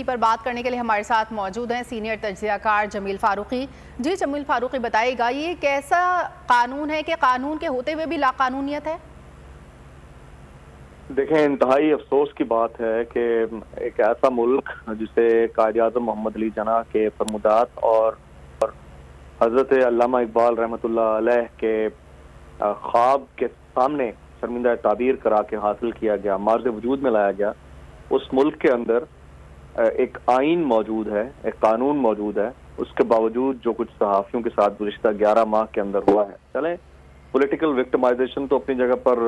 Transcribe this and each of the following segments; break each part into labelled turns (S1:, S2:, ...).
S1: اسی پر بات کرنے کے لیے ہمارے ساتھ موجود ہیں سینئر تجزیہ کار جمیل فاروقی۔ جی جمیل فاروقی، بتائیے گا یہ کیسا قانون ہے کہ قانون کے ہوتے ہوئے بھی لا قانونیت ہے؟
S2: دیکھیں، انتہائی افسوس کی بات ہے کہ ایک ایسا ملک جسے قائد اعظم محمد علی جناح کے فرمودات اور حضرت علامہ اقبال رحمۃ اللہ علیہ کے خواب کے سامنے شرمندہ تعبیر کرا کے حاصل کیا گیا، مارز وجود میں لایا گیا، اس ملک کے اندر ایک آئین موجود ہے، ایک قانون موجود ہے۔ اس کے باوجود جو کچھ صحافیوں کے ساتھ گزشتہ 11 ماہ کے اندر ہوا ہے، چلیں پولیٹیکل وکٹمائزیشن تو اپنی جگہ پر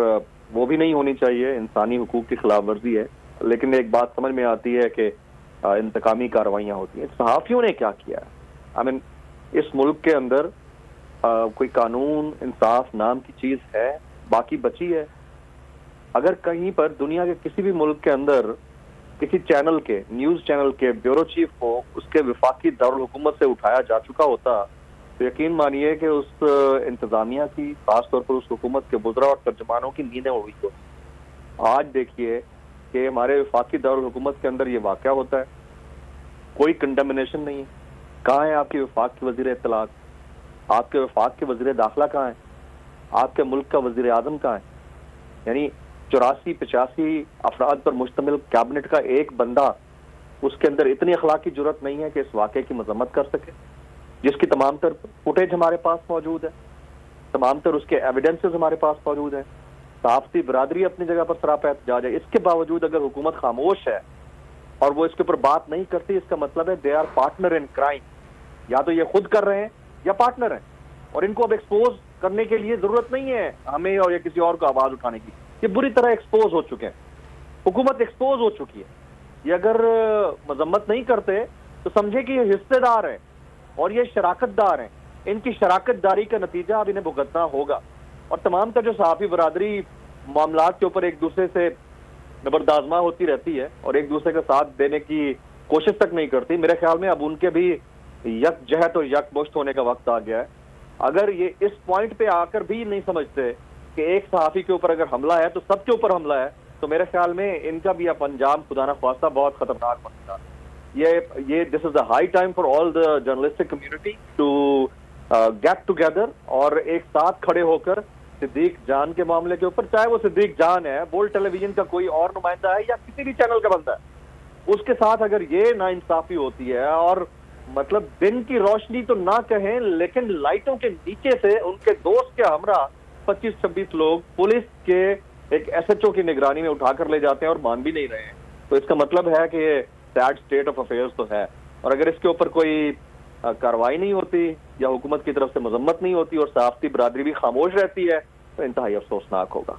S2: وہ بھی نہیں ہونی چاہیے، انسانی حقوق کی خلاف ورزی ہے، لیکن ایک بات سمجھ میں آتی ہے کہ انتقامی کارروائیاں ہوتی ہیں۔ صحافیوں نے کیا کیا ہے؟ اس ملک کے اندر کوئی قانون انصاف نام کی چیز ہے؟ باقی بچی ہے؟ اگر کہیں پر دنیا کے کسی بھی ملک کے اندر کسی چینل کے، نیوز چینل کے بیورو چیف کو اس کے وفاقی دارالحکومت سے اٹھایا جا چکا ہوتا تو یقین مانیے کہ اس انتظامیہ کی، خاص طور پر اس حکومت کے وزراء اور ترجمانوں کی نیندیں اڑی ہوئی۔ آج دیکھیے کہ ہمارے وفاقی دارالحکومت کے اندر یہ واقعہ ہوتا ہے، کوئی کنڈمنیشن نہیں ہے۔ کہاں ہے آپ کے وفاق کے وزیر اطلاعات؟ آپ کے وفاق کے وزیر داخلہ کہاں ہے؟ آپ کے ملک کا وزیر اعظم کہاں ہے؟ یعنی 84-85 افراد پر مشتمل کیبنٹ کا ایک بندہ، اس کے اندر اتنی اخلاقی جرات نہیں ہے کہ اس واقعے کی مذمت کر سکے، جس کی تمام تر فوٹیج ہمارے پاس موجود ہے، تمام تر اس کے ایویڈنسز ہمارے پاس موجود ہیں۔ صحافتی برادری اپنی جگہ پر سراپا احتجاج ہے۔ اس کے باوجود اگر حکومت خاموش ہے اور وہ اس کے اوپر بات نہیں کرتی، اس کا مطلب ہے they are partner in crime. یا تو یہ خود کر رہے ہیں یا پارٹنر ہیں، اور ان کو اب ایکسپوز کرنے کے لیے ضرورت نہیں ہے ہمیں اور یا کسی اور کو آواز اٹھانے کی۔ یہ بری طرح ایکسپوز ہو چکے ہیں، حکومت ایکسپوز ہو چکی ہے۔ یہ اگر مذمت نہیں کرتے تو سمجھے کہ یہ حصے دار ہیں اور یہ شراکت دار ہیں، ان کی شراکت داری کا نتیجہ اب انہیں بھگتنا ہوگا۔ اور تمام کا جو صحافی برادری معاملات کے اوپر ایک دوسرے سے نبردآزما ہوتی رہتی ہے اور ایک دوسرے کا ساتھ دینے کی کوشش تک نہیں کرتی، میرے خیال میں اب ان کے بھی یک جہت اور یک مشت ہونے کا وقت آ گیا ہے۔ اگر یہ اس پوائنٹ پہ آ کر بھی نہیں سمجھتے کہ ایک صحافی کے اوپر اگر حملہ ہے تو سب کے اوپر حملہ ہے، تو میرے خیال میں ان کا بھی اب انجام خدا نہ خواستہ بہت خطرناک بنے گا۔ یہ this is a high time for all the journalistic community to get together اور ایک ساتھ کھڑے ہو کر صدیق جان کے معاملے کے اوپر، چاہے وہ صدیق جان ہے، بولڈ ٹیلی ویژن کا کوئی اور نمائندہ ہے یا کسی بھی چینل کا بندہ ہے، اس کے ساتھ اگر یہ ناانصافی ہوتی ہے اور مطلب دن کی روشنی تو نہ کہیں لیکن لائٹوں کے نیچے سے ان کے دوست کے ہمراہ 25-26 لوگ پولیس کے ایک ایس ایچ او کی نگرانی میں اٹھا کر لے جاتے ہیں اور مان بھی نہیں رہے ہیں، تو اس کا مطلب ہے کہ یہ سیڈ اسٹیٹ آف افیئرز تو ہے۔ اور اگر اس کے اوپر کوئی کارروائی نہیں ہوتی یا حکومت کی طرف سے مذمت نہیں ہوتی اور صحافتی برادری بھی خاموش رہتی ہے تو انتہائی افسوسناک ہوگا۔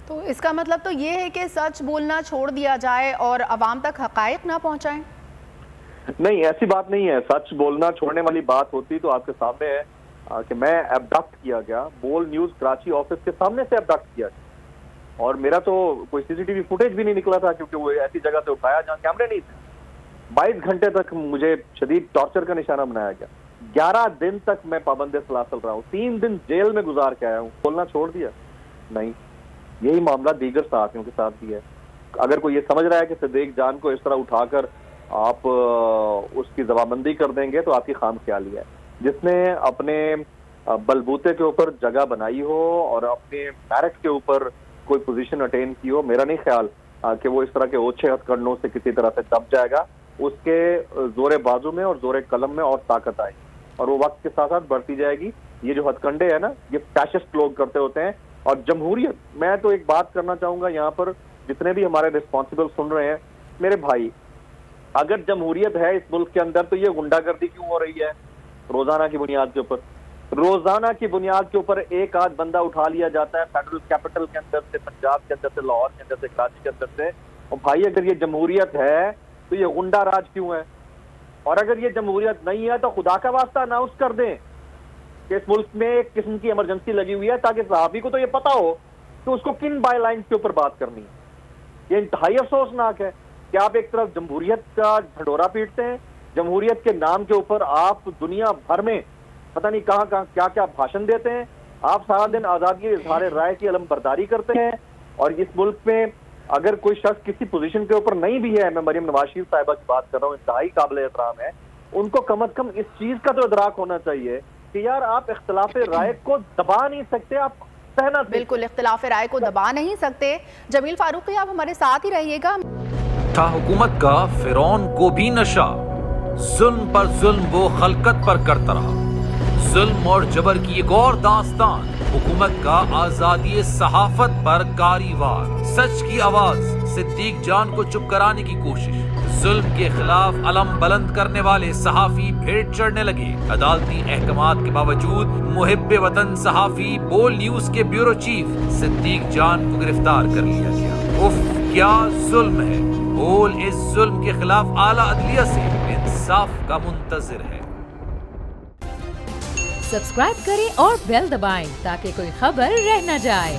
S1: تو اس کا مطلب تو یہ ہے کہ سچ بولنا چھوڑ دیا جائے اور عوام تک حقائق نہ پہنچائیں؟
S2: نہیں، ایسی بات نہیں ہے۔ سچ بولنا چھوڑنے والی بات ہوتی تو آپ کے سامنے ہے کہ میں ایبڈکٹ کیا گیا، بول نیوز کراچی آفس کے سامنے سے ایبڈکٹ کیا گیا، اور میرا تو کوئی سی سی ٹی وی فوٹیج بھی نہیں نکلا تھا کیونکہ وہ ایسی جگہ سے اٹھایا جہاں کیمرے نہیں تھے۔ 22 گھنٹے تک مجھے شدید ٹارچر کا نشانہ بنایا گیا، 11 دن تک میں پابند سلاسل رہا ہوں، 3 دن جیل میں گزار کے آیا ہوں۔ بولنا چھوڑ دیا؟ نہیں۔ یہی معاملہ دیگر صحافیوں کے ساتھ بھی ہے۔ اگر کوئی یہ سمجھ رہا ہے کہ صدیق جان کو اس طرح اٹھا کر آپ اس کی زبانبندی کر دیں گے تو آپ کی خام خیالی ہے۔ جس نے اپنے بلبوتے کے اوپر جگہ بنائی ہو اور اپنے میرٹ کے اوپر کوئی پوزیشن اٹین کی ہو، میرا نہیں خیال کہ وہ اس طرح کے اوچھے ہتھ کنڈوں سے کسی طرح سے دب جائے گا۔ اس کے زور بازو میں اور زور قلم میں اور طاقت آئے گی اور وہ وقت کے ساتھ ساتھ بڑھتی جائے گی۔ یہ جو ہتھ کنڈے ہیں نا، یہ فیشسٹ لوگ کرتے ہوتے ہیں۔ اور جمہوریت، میں تو ایک بات کرنا چاہوں گا یہاں پر جتنے بھی ہمارے ریسپانسبل سن رہے ہیں، میرے بھائی، اگر جمہوریت ہے اس ملک کے اندر تو یہ غنڈہ گردی کیوں ہو رہی ہے روزانہ کی بنیاد کے اوپر؟ روزانہ کی بنیاد کے اوپر ایک آدھ بندہ اٹھا لیا جاتا ہے فیڈرل کیپٹل کے اندر سے، پنجاب کے اندر سے، لاہور کے اندر سے، کراچی کے اندر سے۔ اور بھائی اگر یہ جمہوریت ہے تو یہ غنڈہ راج کیوں ہے؟ اور اگر یہ جمہوریت نہیں ہے تو خدا کا واسطہ اناؤنس کر دیں کہ اس ملک میں ایک قسم کی ایمرجنسی لگی ہوئی ہے، تاکہ صحافی کو تو یہ پتا ہو کہ اس کو کن بائی لائنز کے اوپر بات کرنی ہے۔ یہ انتہائی افسوسناک ہے کہ آپ ایک طرف جمہوریت کا ڈھنڈورا پیٹتے ہیں، جمہوریت کے نام کے اوپر آپ دنیا بھر میں پتہ نہیں کہاں کہاں کیا کیا بھاشن دیتے ہیں، آپ سارا دن آزادی اظہار رائے کی علم برداری کرتے ہیں، اور اس ملک میں اگر کوئی شخص کسی پوزیشن کے اوپر نہیں بھی ہے، میں مریم نواز شریف صاحبہ کی بات کر رہا ہوں، انتہائی قابل احترام ہے، ان کو کم از کم اس چیز کا تو ادراک ہونا چاہیے کہ یار آپ اختلاف رائے کو دبا نہیں سکتے، آپ سہنا
S1: بالکل اختلاف رائے کو دبا نہیں سکتے۔ جمیل فاروقی آپ ہمارے ساتھ ہی رہیے گا۔
S3: تھا حکومت کا فرعون کو بھی نشہ، ظلم پر ظلم وہ خلقت پر کرتا رہا، ظلم اور جبر کی ایک اور داستان، حکومت کا آزادی صحافت پر کاری وار، سچ کی آواز، صدیق جان کو چپ کرانے کی کوشش، ظلم کے خلاف علم بلند کرنے والے صحافی بھیٹ چڑھنے لگے، عدالتی احکامات کے باوجود محب وطن صحافی بول نیوز کے بیورو چیف صدیق جان کو گرفتار کر لیا گیا۔ اف کیا ظلم ہے، بول اس ظلم کے خلاف اعلیٰ عدلیہ سے انصاف کا منتظر ہے۔
S4: سبسکرائب کریں اور بیل دبائیں تاکہ کوئی خبر رہ نہ جائے۔